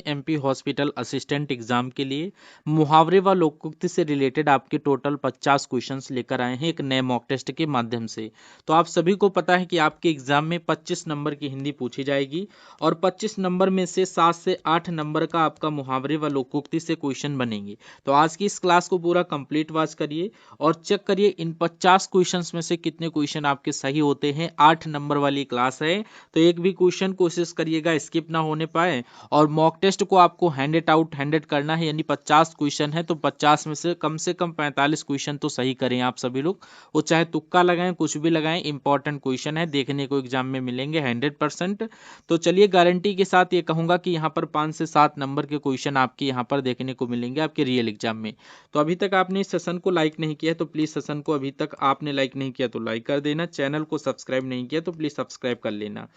MP hospital assistant exam के लिए मुहावरे व लोकोक्ति से रिलेटेड आपके टोटल 50 क्वेश्चंस लेकर आए हैं एक नए मॉक टेस्ट के माध्यम से। तो आप सभी को पता है कि आपके एग्जाम में 25 नंबर की हिंदी पूछी जाएगी और 25 नंबर में से 7 से 8 नंबर का आपका मुहावरे व लोकोक्ति से क्वेश्चन बनेंगे। तो आज की इस क्लास को पूरा कंप्लीट वॉच करिए और चेक करिए इन 50 क्वेश्चंस में से कितने क्वेश्चन आपके सही होते हैं। 8 नंबर वाली क्लास है तो एक भी क्वेश्चन कोशिश करिएगा स्किप ना होने पाए। और मॉक टेस्ट को आपको हैंडेड करना है, यानी 50 क्वेश्चन है तो 50 में से कम 45 क्वेश्चन तो सही करें आप सभी लोग। वो चाहे तुक्का लगाएं कुछ भी लगाएं, इंपॉर्टेंट क्वेश्चन है, देखने को एग्जाम में मिलेंगे 100%। तो चलिए गारंटी के साथ ये कहूंगा कि यहाँ पर 5 से 7 नंबर के क्वेश्चन आपके यहाँ पर देखने को मिलेंगे आपके रियल एग्जाम में। तो अभी तक आपने इस सेशन को लाइक नहीं किया तो प्लीज सेशन को अभी तक आपने लाइक नहीं किया तो लाइक कर देना, चैनल को सब्सक्राइब नहीं किया तो प्लीज सब्सक्राइब कर लेना।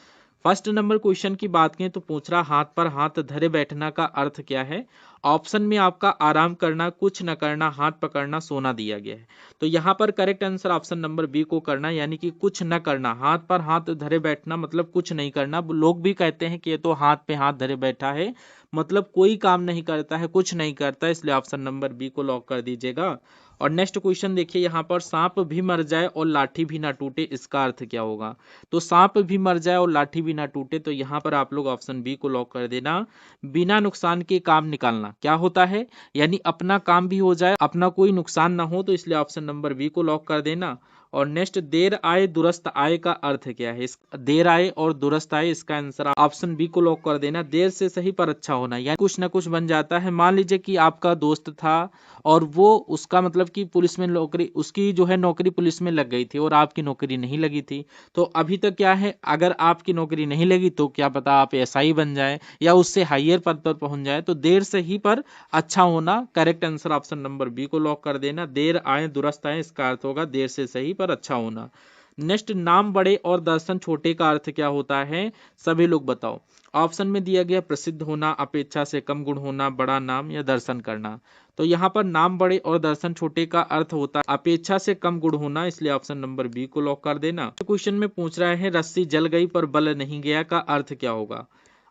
फर्स्ट नंबर क्वेश्चन की बात करें तो पूछ रहा हाथ पर हाथ धरे बैठना का अर्थ क्या है। ऑप्शन में आपका आराम करना, कुछ न करना, हाथ पकड़ना, सोना दिया गया है। तो यहाँ पर correct answer option number B को करना, यानी कि कुछ न करना। हाथ पर हाथ धरे बैठना मतलब कुछ नहीं करना। लोग भी कहते हैं कि ये तो हाथ पे हाथ धरे बैठा है, मतलब कोई काम नहीं करता है, कुछ नहीं करता, इसलिए ऑप्शन नंबर बी को लॉक कर दीजिएगा। और नेक्स्ट क्वेश्चन देखिए, यहाँ पर सांप भी मर जाए और लाठी भी ना टूटे, इसका अर्थ क्या होगा। तो सांप भी मर जाए और लाठी भी ना टूटे, तो यहाँ पर आप लोग ऑप्शन बी को लॉक कर देना। बिना नुकसान के काम निकालना क्या होता है, यानी अपना काम भी हो जाए, अपना कोई नुकसान ना हो, तो इसलिए ऑप्शन नंबर बी को लॉक कर देना। और नेक्स्ट देर आए दुरुस्त आए का अर्थ क्या है। देर आए और दुरुस्त आए, इसका आंसर ऑप्शन बी को लॉक कर देना। देर से सही पर अच्छा होना, यानी कुछ ना कुछ बन जाता है। मान लीजिए कि आपका दोस्त था और वो उसका मतलब कि पुलिस में नौकरी, उसकी जो है नौकरी पुलिस में लग गई थी और आपकी नौकरी नहीं लगी थी। तो अभी तक क्या है, अगर आपकी नौकरी नहीं लगी तो क्या पता आप एसआई बन जाए या उससे हाईयर पद पर पहुंच जाए। तो देर से ही पर अच्छा होना, correct answer option number B को लॉक कर देना। देर आए दुरुस्त आए, इसका अर्थ होगा देर से सही पर अच्छा होना। नेक्स्ट नाम बड़े और दर्शन छोटे का अर्थ क्या होता है, सभी लोग बताओ। ऑप्शन में दिया गया प्रसिद्ध होना, अपेक्षा से कम गुण होना, बड़ा नाम या दर्शन करना। तो यहाँ पर नाम बड़े और दर्शन छोटे का अर्थ होता है अपेक्षा से कम गुण होना, इसलिए ऑप्शन नंबर बी को लॉक कर देना। क्वेश्चन में पूछ रहा है रस्सी जल गई पर बल नहीं गया का अर्थ क्या होगा।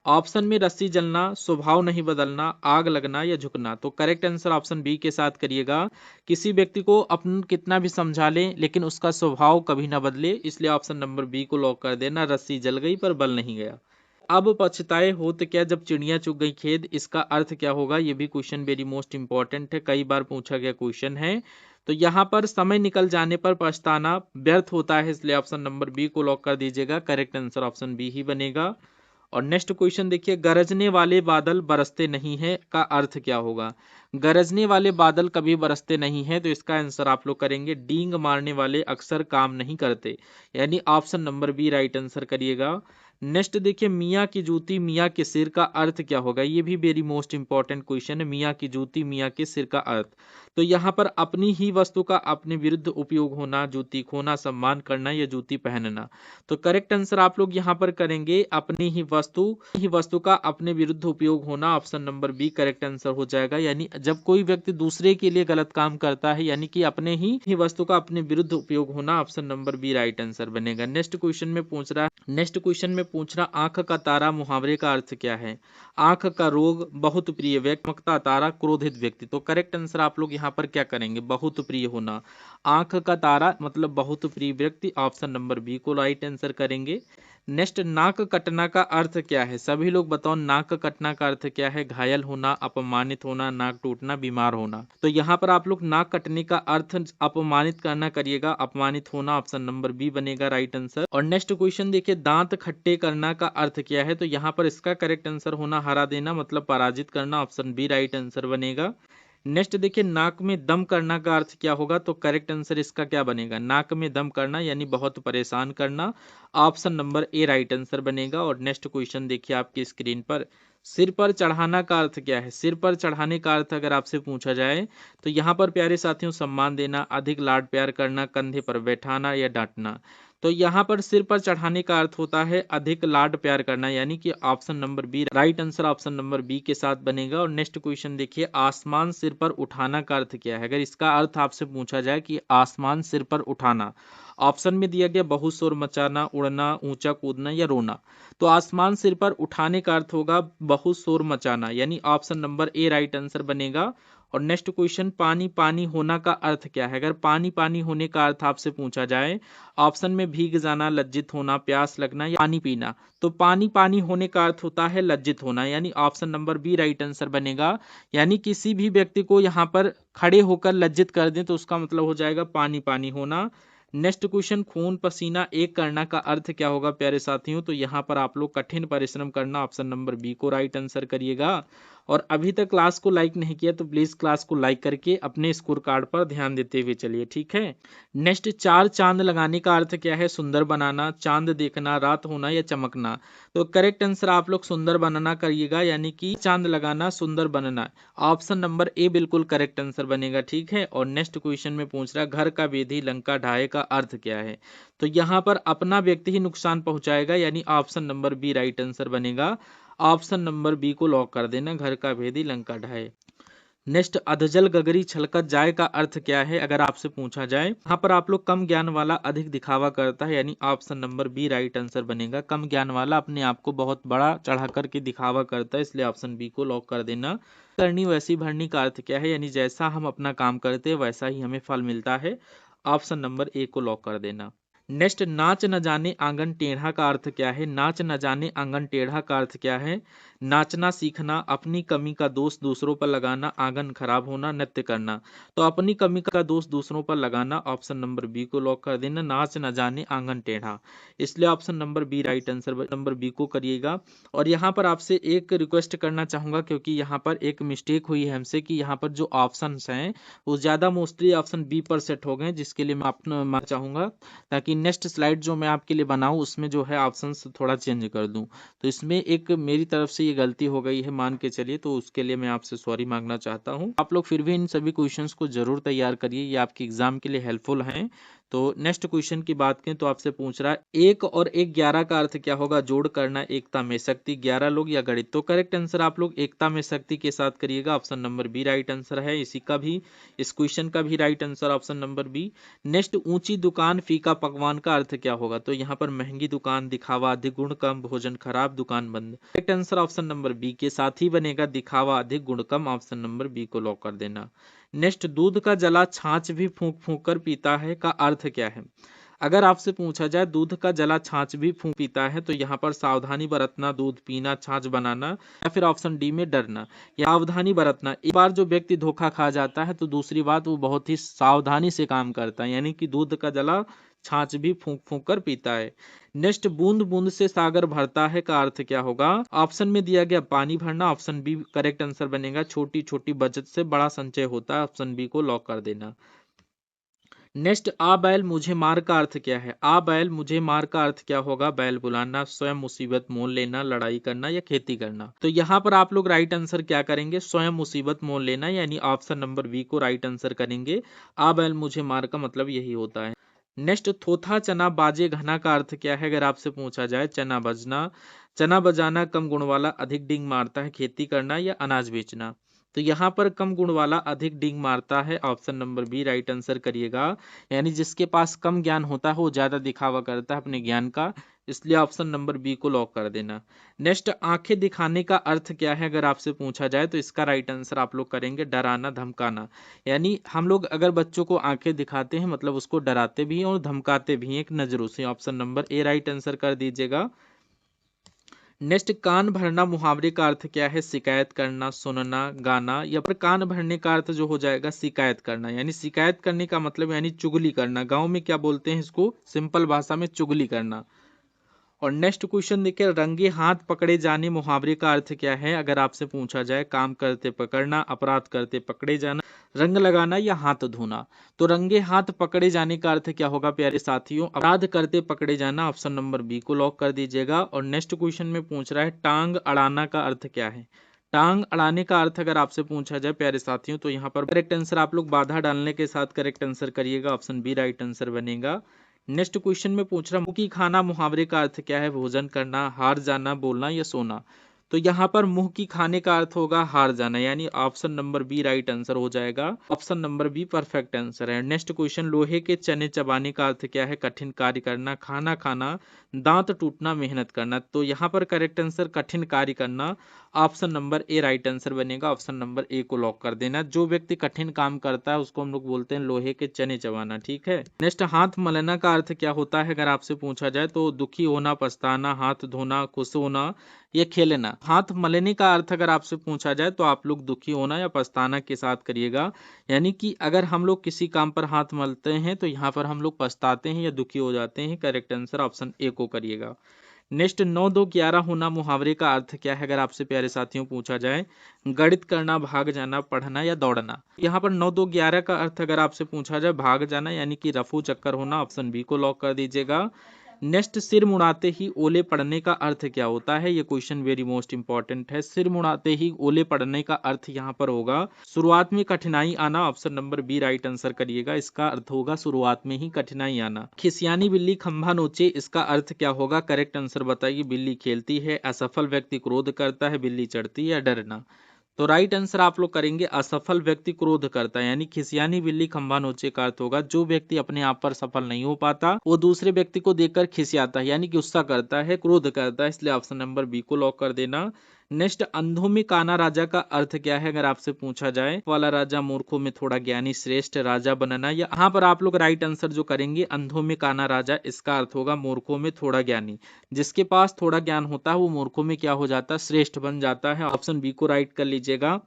ऑप्शन में रस्सी जलना, स्वभाव नहीं बदलना, आग लगना या झुकना। तो करेक्ट आंसर ऑप्शन बी के साथ करिएगा। किसी व्यक्ति को अपन कितना भी समझा लें लेकिन उसका स्वभाव कभी ना बदले, इसलिए ऑप्शन नंबर बी को लॉक कर देना। रस्सी जल गई पर बल नहीं गया। अब पछताए होत क्या जब चिड़िया चुग गई खेत, इसका अर्थ क्या होगा। ये भी क्वेश्चन वेरी मोस्ट इंपॉर्टेंट है, कई बार पूछा गया क्वेश्चन है। तो यहाँ पर समय निकल जाने पर पछताना व्यर्थ होता है, इसलिए ऑप्शन नंबर बी को लॉक कर दीजिएगा। करेक्ट आंसर ऑप्शन बी ही बनेगा। और नेक्स्ट क्वेश्चन देखिए, गरजने वाले बादल बरसते नहीं है का अर्थ क्या होगा। गरजने वाले बादल कभी बरसते नहीं है, तो इसका आंसर आप लोग करेंगे डींग मारने वाले अक्सर काम नहीं करते, यानी option number B right answer करिएगा। नेक्स्ट देखिए, मियाँ की जूती मियाँ के सिर का अर्थ क्या होगा। ये भी वेरी मोस्ट इंपॉर्टेंट क्वेश्चन है, मियाँ की जूती मियाँ के सिर का अर्थ। तो यहाँ पर अपनी ही वस्तु का अपने विरुद्ध उपयोग होना, जूती खोना, सम्मान करना या जूती पहनना। तो करेक्ट आंसर आप लोग यहाँ पर करेंगे अपनी ही वस्तु का अपने विरुद्ध उपयोग होना, option number B correct answer हो जाएगा। यानी जब कोई व्यक्ति दूसरे के लिए गलत काम करता है, यानी कि अपने ही वस्तु का अपने विरुद्ध उपयोग होना, option number B right answer बनेगा। नेक्स्ट क्वेश्चन में पूछ रहा आंख का तारा मुहावरे का अर्थ क्या है। आंख का रोग, बहुत प्रिय व्यक्ति, चमकता तारा, क्रोधित व्यक्ति। तो करेक्ट आंसर आप लोग यहाँ पर क्या करेंगे, बहुत प्रिय होना। आंख का तारा मतलब बहुत प्रिय व्यक्ति, ऑप्शन नंबर बी को राइट आंसर करेंगे। नेक्स्ट नाक कटना का अर्थ क्या है, सभी लोग बताओ नाक कटना का अर्थ क्या है। घायल होना, अपमानित होना, नाक टूटना, बीमार होना। तो यहाँ पर आप लोग नाक कटने का अर्थ अपमानित करना करिएगा, अपमानित होना ऑप्शन नंबर बी बनेगा राइट आंसर। और नेक्स्ट क्वेश्चन देखिए, दांत खट्टे करना का अर्थ क्या है। तो यहाँ पर इसका करेक्ट आंसर होना हरा देना मतलब पराजित करना, ऑप्शन बी राइट आंसर बनेगा। नेक्स्ट देखिए, नाक में दम करना का अर्थ क्या होगा। तो करेक्ट आंसर इसका क्या बनेगा, नाक में दम करना यानी बहुत परेशान करना, option number A right answer बनेगा। और नेक्स्ट क्वेश्चन देखिए आपकी स्क्रीन पर, सिर पर चढ़ाना का अर्थ क्या है। सिर पर चढ़ाने का अर्थ अगर आपसे पूछा जाए तो यहाँ पर प्यारे साथियों सम्मान देना, अधिक लाड प्यार करना, कंधे पर बैठाना या डांटना। तो यहाँ पर सिर पर चढ़ाने का अर्थ होता है अधिक लाड प्यार करना, यानी कि option number B right answer option number B के साथ बनेगा। और नेक्स्ट क्वेश्चन देखिए, आसमान सिर पर उठाना का अर्थ क्या है? अगर इसका अर्थ आपसे पूछा जाए कि आसमान सिर पर उठाना, ऑप्शन में दिया गया बहुत शोर मचाना, उड़ना, ऊंचा कूदना या रोना। तो आसमान सिर पर उठाने का अर्थ होगा बहुत शोर मचाना, यानी option number A right answer बनेगा। और नेक्स्ट क्वेश्चन, पानी पानी होना का अर्थ क्या है? अगर पानी पानी होने का अर्थ आपसे पूछा जाए, ऑप्शन में भीग जाना, लज्जित होना, प्यास लगना या पानी पीना, तो पानी पानी होने का अर्थ होता है लज्जित होना, यानी option number B right answer बनेगा। यानी किसी भी व्यक्ति को यहाँ पर खड़े होकर लज्जित कर दें तो उसका मतलब हो जाएगा पानी पानी होना। नेक्स्ट क्वेश्चन, खून पसीना एक करना का अर्थ क्या होगा प्यारे साथियों? तो यहाँ पर आप लोग कठिन परिश्रम करना, ऑप्शन नंबर बी को राइट आंसर करिएगा। और अभी तक क्लास को लाइक नहीं किया तो प्लीज क्लास को लाइक करके अपने स्कोर कार्ड पर ध्यान देते हुए चलिए, ठीक है। नेक्स्ट, चार चांद लगाने का अर्थ क्या है? सुंदर बनाना, चांद देखना, रात होना या चमकना। तो करेक्ट आंसर आप लोग सुंदर बनाना करिएगा, यानी कि चांद लगाना, सुंदर बनना, ऑप्शन नंबर ए बिल्कुल करेक्ट आंसर बनेगा, ठीक है। और नेक्स्ट क्वेश्चन में पूछ रहा है, घर का वेदी लंका ढाए का अर्थ क्या है? तो यहाँ पर अपना व्यक्ति ही नुकसान पहुंचाएगा, यानी option number B right answer बनेगा। ऑप्शन नंबर बी को लॉक कर देना, घर का भेदी लंका ढाए। नेक्स्ट, अधजल गगरी छलकत जाए का अर्थ क्या है? अगर आपसे पूछा जाए, यहाँ पर आप लोग कम ज्ञान वाला अधिक दिखावा करता है, यानी option number B right answer बनेगा। कम ज्ञान वाला अपने आप को बहुत बड़ा चढ़ा करके दिखावा करता है, इसलिए ऑप्शन बी को लॉक कर देना। करनी वैसी भरनी का अर्थ क्या है? यानी जैसा हम अपना काम करते हैं वैसा ही हमें फल मिलता है, ऑप्शन नंबर ए को लॉक कर देना। नेक्स्ट, नाच न जाने आंगन टेढ़ा का अर्थ क्या है? नाच न जाने आंगन टेढ़ा का अर्थ क्या है? नाचना सीखना, अपनी कमी का दोष दूसरों पर लगाना, आंगन खराब होना, नृत्य करना। तो अपनी कमी का दोष दूसरों पर लगाना, ऑप्शन नंबर बी को लॉक कर देना, नाच न जाने आंगन टेढ़ा, इसलिए option number B right answer number B को करिएगा। और यहाँ पर आपसे एक रिक्वेस्ट करना चाहूंगा, क्योंकि यहाँ पर एक मिस्टेक हुई है हमसे कि यहाँ पर जो ऑप्शन हैं वो ज्यादा मोस्टली ऑप्शन बी पर सेट हो गए, जिसके लिए मैं अपना चाहूंगा ताकि नेक्स्ट स्लाइड जो मैं आपके लिए बनाऊं उसमें जो है ऑप्शंस थोड़ा चेंज कर दूं। तो इसमें एक मेरी तरफ से ये गलती हो गई है, मान के चलिए, तो उसके लिए मैं आपसे सॉरी मांगना चाहता हूं। आप लोग फिर भी इन सभी क्वेश्चंस को जरूर तैयार करिए, ये आपके एग्जाम के लिए हेल्पफुल हैं। तो नेक्स्ट क्वेश्चन की बात करें तो आपसे पूछ रहा है, एक और एक 11 का अर्थ क्या होगा? जोड़ करना, एकता में शक्ति, 11 लोग या गणित। तो करेक्ट आंसर आप लोग एकता में शक्ति के साथ करिएगा, option number B right answer है इसी का भी, इस क्वेश्चन का भी right answer option number B. Next, ऊंची दुकान फीका पकवान का अर्थ क्या होगा? तो यहाँ पर महंगी दुकान, दिखावा, अधिक गुण कम, भोजन खराब, दुकान बंद। Correct answer option number B के साथ ही बनेगा, दिखावा, अधिक गुण कम, ऑप्शन नंबर बी को लॉक कर देना। नेक्स्ट, दूध का जला छाछ भी फूंक फूंक कर पीता है का अर्थ क्या है? अगर आपसे पूछा जाए दूध का जला छाछ भी फूंक पीता है, तो यहाँ पर सावधानी बरतना, दूध पीना, छाछ बनाना, या फिर ऑप्शन डी में डरना। या सावधानी बरतना, एक बार जो व्यक्ति धोखा खा जाता है तो दूसरी बात वो बहुत ही सावधानी से काम करता है, यानी कि दूध का जला छाछ भी फूंक फूंक कर पीता है। नेक्स्ट, बूंद बूंद से सागर भरता है का अर्थ क्या होगा? ऑप्शन में दिया गया पानी भरना, ऑप्शन बी करेक्ट आंसर बनेगा, छोटी छोटी बचत से बड़ा संचय होता है, ऑप्शन बी को लॉक कर देना। नेक्स्ट, आ बैल मुझे मार का अर्थ क्या है? आ बैल मुझे मार का अर्थ क्या होगा? बैल बुलाना, स्वयं मुसीबत मोल लेना, लड़ाई करना या खेती करना। तो यहाँ पर आप लोग राइट आंसर क्या करेंगे? स्वयं मुसीबत मोल लेना, यानी ऑप्शन नंबर बी को राइट आंसर करेंगे। आ बैल मुझे मार का मतलब यही होता है। नेक्स्ट, थोथा चना बाजे घना का अर्थ क्या है? अगर आपसे पूछा जाए, चना बजना, चना बजाना, कम गुण वाला, अधिक डिंग मारता है, खेती करना या अनाज बेचना। तो यहाँ पर कम गुण वाला अधिक डिंग मारता है, option number B right answer करिएगा। यानी जिसके पास कम ज्ञान होता है वो ज्यादा दिखावा करता है अपने ज्ञान का, इसलिए ऑप्शन नंबर बी को लॉक कर देना। नेक्स्ट, आंखें दिखाने का अर्थ क्या है? अगर आपसे पूछा जाए तो इसका राइट आंसर आप लोग करेंगे डराना, धमकाना। यानी हम लोग अगर बच्चों को आंखें दिखाते हैं मतलब उसको डराते भी हैं और धमकाते भी हैं एक नजरों से, option number A right answer कर दीजिएगा। नेक्स्ट, कान भरना मुहावरे का अर्थ क्या है? शिकायत करना, सुनना, गाना, या फिर कान भरने का अर्थ जो हो जाएगा शिकायत करना, यानी शिकायत करने का मतलब यानी चुगली करना। गांव में क्या बोलते हैं इसको? सिंपल भाषा में चुगली करना। और नेक्स्ट क्वेश्चन देखिए, रंगे हाथ पकड़े जाने मुहावरे का अर्थ क्या है? अगर आपसे पूछा जाए, काम करते पकड़ना, अपराध करते पकड़े जाना, रंग लगाना या हाथ धोना। तो रंगे हाथ पकड़े जाने का अर्थ क्या होगा प्यारे साथियों? अपराध करते पकड़े जाना, ऑप्शन नंबर बी को लॉक कर दीजिएगा। और नेक्स्ट क्वेश्चन में पूछ रहा है, टांग अड़ाना का अर्थ क्या है? टांग अड़ाने का अर्थ अगर आपसे पूछा जाए प्यारे साथियों, तो यहाँ पर करेक्ट आंसर आप लोग बाधा डालने के साथ करेक्ट आंसर करिएगा, ऑप्शन बी राइट आंसर बनेगा। नेक्स्ट क्वेश्चन में पूछ रहा मुंह की खाना मुहावरे का अर्थ क्या है? भोजन करना, हार जाना, बोलना या सोना। तो यहाँ पर मुंह की खाने का अर्थ होगा हार जाना, यानी option number B right answer हो जाएगा। Option number B perfect answer है। नेक्स्ट क्वेश्चन, लोहे के चने चबाने का अर्थ क्या है? कठिन कार्य करना, खाना खाना, दांत टूटना, मेहनत करना। तो यहाँ पर करेक्ट आंसर कठिन कार्य करना, option number A right answer बनेगा। ऑप्शन नंबर ए को लॉक कर देना। जो व्यक्ति कठिन काम करता है उसको हम लोग बोलते हैं लोहे के चने चबाना। ठीक है। नेक्स्ट, हाथ मलना का अर्थ क्या होता है अगर आपसे पूछा जाए? तो दुखी होना, पछताना, हाथ धोना, खुश होना या खेलना। हाथ मलने का अर्थ अगर आपसे पूछा जाए तो आप लोग दुखी होना या पछताना के साथ करिएगा, यानी कि अगर हम लोग किसी काम पर हाथ मलते हैं तो यहाँ पर हम लोग पछताते हैं या दुखी हो जाते हैं। करेक्ट आंसर ऑप्शन ए को करिएगा। नेक्स्ट, 9 2 11 होना मुहावरे का अर्थ क्या है अगर आपसे प्यारे साथियों पूछा जाए? गणित करना, भाग जाना, पढ़ना या दौड़ना। यहाँ पर 9 2 11 का अर्थ अगर आपसे पूछा जाए भाग जाना, यानी कि रफू चक्कर होना। ऑप्शन बी को लॉक कर दीजिएगा। नेक्स्ट, सिर मुड़ाते ही ओले पड़ने का अर्थ क्या होता है? ये क्वेश्चन वेरी मोस्ट इंपॉर्टेंट है। सिर मुड़ाते ही ओले पड़ने का अर्थ यहाँ पर होगा शुरुआत में कठिनाई आना। Option number B right answer करिएगा। इसका अर्थ होगा शुरुआत में ही कठिनाई आना। खिसियानी बिल्ली खंभा नोचे, इसका अर्थ क्या होगा? करेक्ट आंसर बताइए। बिल्ली खेलती है, असफल व्यक्ति क्रोध करता है, बिल्ली चढ़ती है या डरना। तो राइट आंसर आप लोग करेंगे असफल व्यक्ति क्रोध करता है, यानी खिसियानी बिल्ली खंभा नोचे का अर्थ होगा जो व्यक्ति अपने आप पर सफल नहीं हो पाता वो दूसरे व्यक्ति को देखकर खिसियाता है, यानी गुस्सा करता है, क्रोध करता है। इसलिए ऑप्शन नंबर बी को लॉक कर देना। नेक्स्ट, अंधों में काना राजा का अर्थ क्या है अगर आपसे पूछा जाए? वाला राजा, मूर्खों में थोड़ा ज्ञानी, श्रेष्ठ राजा बनना। या यहाँ पर आप लोग राइट आंसर जो करेंगे अंधों में काना राजा, इसका अर्थ होगा मूर्खों में थोड़ा ज्ञानी। जिसके पास थोड़ा ज्ञान होता है वो मूर्खों में क्या हो जाता है? श्रेष्ठ बन जाता है। ऑप्शन बी को राइट कर लीजिएगा।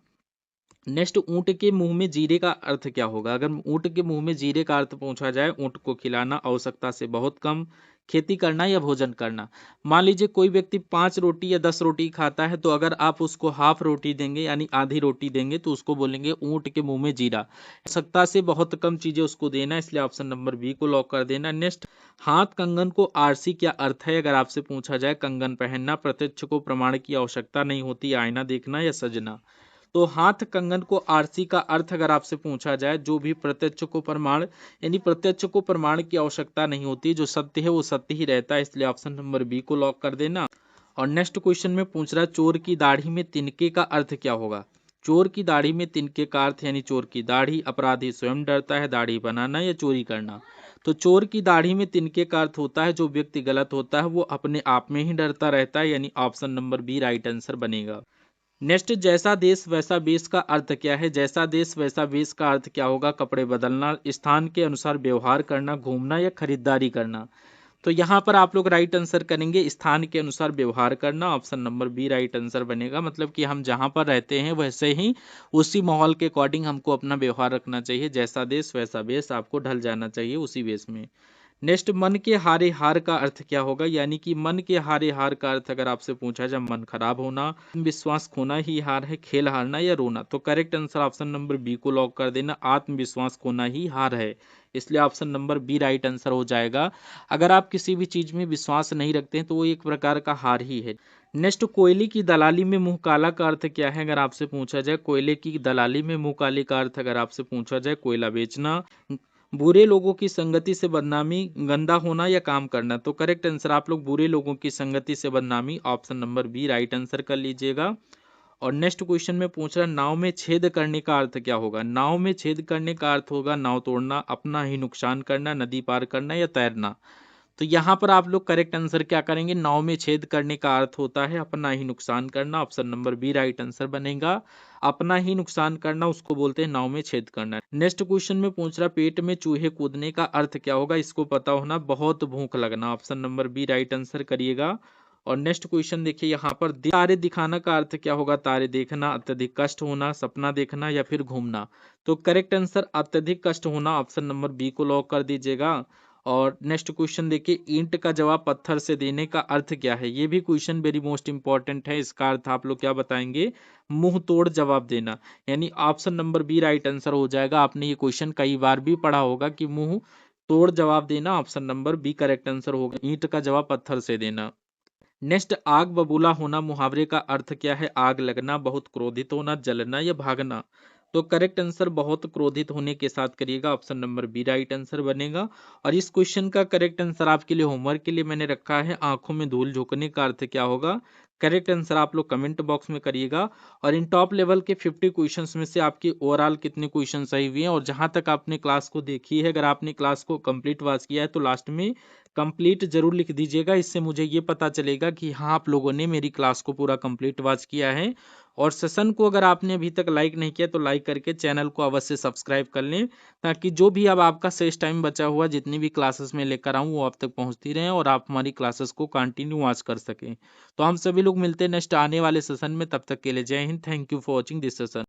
नेक्स्ट, ऊंट के मुंह में जीरे का अर्थ क्या होगा? अगर ऊंट के मुंह में जीरे का अर्थ पूछा जाए? ऊंट को खिलाना, आवश्यकता से बहुत कम, खेती करना या भोजन करना। मान लीजिए कोई व्यक्ति 5 रोटी या 10 रोटी खाता है, तो अगर आप उसको हाफ रोटी देंगे यानी आधी रोटी देंगे तो उसको बोलेंगे ऊंट के मुंह में जीरा। आवश्यकता से बहुत कम चीजें उसको देना, इसलिए ऑप्शन नंबर बी को लॉक कर देना। नेक्स्ट, हाथ कंगन को आरसी क्या अर्थ है अगर आपसे पूछा जाए? कंगन पहनना, प्रत्यक्ष को प्रमाण की आवश्यकता नहीं होती, आईना देखना या सजना। तो हाथ कंगन को आरसी का अर्थ अगर आपसे पूछा जाए? जो भी प्रत्यक्ष को प्रमाण, यानी प्रत्यक्ष को प्रमाण की आवश्यकता नहीं होती, जो सत्य है वो सत्य ही रहता है। इसलिए ऑप्शन नंबर बी को लॉक कर देना। और नेक्स्ट क्वेश्चन में पूछ रहा है चोर की दाढ़ी में तिनके का अर्थ क्या होगा? चोर की दाढ़ी में तिनके का अर्थ, यानी चोर की दाढ़ी, अपराधी स्वयं डरता है, दाढ़ी बनाना या चोरी करना। तो चोर की दाढ़ी में तिनके का अर्थ होता है जो व्यक्ति गलत होता है वो अपने आप में ही डरता रहता है, यानी option number B right answer बनेगा। नेक्स्ट, जैसा देश वैसा वेश का अर्थ क्या है? जैसा देश वैसा वेश का अर्थ क्या होगा? कपड़े बदलना, स्थान के अनुसार व्यवहार करना, घूमना या खरीदारी करना। तो यहाँ पर आप लोग राइट आंसर करेंगे स्थान के अनुसार व्यवहार करना। Option number B right answer बनेगा। मतलब कि हम जहाँ पर रहते हैं वैसे ही उसी माहौल के अकॉर्डिंग हमको अपना व्यवहार रखना चाहिए। जैसा देश वैसा वेश, आपको ढल जाना चाहिए उसी वेश में। नेक्स्ट, मन के हारे हार का अर्थ क्या होगा? यानी कि मन के हारे हार का अर्थ अगर आपसे पूछा जाए? मन खराब होना, विश्वास खोना ही हार है, खेल हारना या रोना। तो correct answer option number B को लॉक कर देना। आत्मविश्वास खोना ही हार है, इसलिए option number B right answer हो जाएगा। अगर आप किसी भी चीज में विश्वास नहीं रखते हैं तो वो एक प्रकार का हार ही है। नेक्स्ट, कोयले की दलाली में मुंह काला का अर्थ क्या है अगर आपसे पूछा जाए? कोयले की दलाली में मुंह काले का अर्थ अगर आपसे पूछा जाए? कोयला बेचना, बुरे लोगों की संगति से बदनामी, गंदा होना या काम करना। तो करेक्ट आंसर आप लोग बुरे लोगों की संगति से बदनामी, option number B right answer कर लीजिएगा। और नेक्स्ट क्वेश्चन में पूछ रहा नाव में छेद करने का अर्थ क्या होगा? नाव में छेद करने का अर्थ होगा नाव तोड़ना, अपना ही नुकसान करना, नदी पार करना या तैरना। तो यहाँ पर आप लोग करेक्ट आंसर क्या करेंगे? नाव में छेद करने का अर्थ होता है अपना ही नुकसान करना। Option number B right answer बनेगा। अपना ही नुकसान करना उसको बोलते हैं नाव में छेद करना। नेक्स्ट क्वेश्चन में पूछ रहा पेट में चूहे कूदने का अर्थ क्या होगा? इसको पता होना, बहुत भूख लगना। Option number B right answer करिएगा। और नेक्स्ट क्वेश्चन देखिए यहाँ पर तारे दिखाना का अर्थ क्या होगा? तारे देखना, अत्यधिक कष्ट होना, सपना देखना या फिर घूमना। तो करेक्ट आंसर अत्यधिक कष्ट होना, ऑप्शन नंबर बी को लॉक कर दीजिएगा। और नेक्स्ट क्वेश्चन देखिए ईंट का जवाब पत्थर से देने का अर्थ क्या है? ये भी क्वेश्चन वेरी मोस्ट इंपॉर्टेंट है। इसका अर्थ आप लोग क्या बताएंगे? मुंह तोड़ जवाब देना, यानी option number B right answer हो जाएगा। आपने ये क्वेश्चन कई बार भी पढ़ा होगा कि मुंह तोड़ जवाब देना, option number B correct answer होगा। ईंट का जवाब पत्थर से देना। नेक्स्ट, आग बबूला होना मुहावरे का अर्थ क्या है? आग लगना, बहुत क्रोधित होना, जलना या भागना। तो करेक्ट आंसर बहुत क्रोधित होने के साथ करिएगा, option number B right answer बनेगा। और इस क्वेश्चन का करेक्ट आंसर आपके लिए होमवर्क के लिए मैंने रखा है, आंखों में धूल झोंकने का अर्थ क्या होगा। करेक्ट आंसर आप लोग कमेंट बॉक्स में करिएगा। और इन टॉप लेवल के 50 क्वेश्चंस में से आपकी ओवरऑल कितने क्वेश्चन सही हुए हैं, और जहां तक आपने क्लास को देखी है, अगर आपने क्लास को कंप्लीट वॉच किया है तो लास्ट में कंप्लीट जरूर लिख दीजिएगा। इससे मुझे ये पता चलेगा कि हाँ आप लोगों ने मेरी क्लास को पूरा कंप्लीट वॉच किया है। और सेशन को अगर आपने अभी तक लाइक नहीं किया तो लाइक करके चैनल को अवश्य सब्सक्राइब कर लें, ताकि जो भी अब आपका शेष टाइम बचा हुआ जितनी भी क्लासेस में लेकर आऊँ वो आप तक पहुंचती रहें और आप हमारी क्लासेस को कंटिन्यू वॉच कर सकें। तो हम सभी लोग मिलते हैं नेक्स्ट आने वाले सेशन में, तब तक के लिए जय Hind. Thank you for watching this session.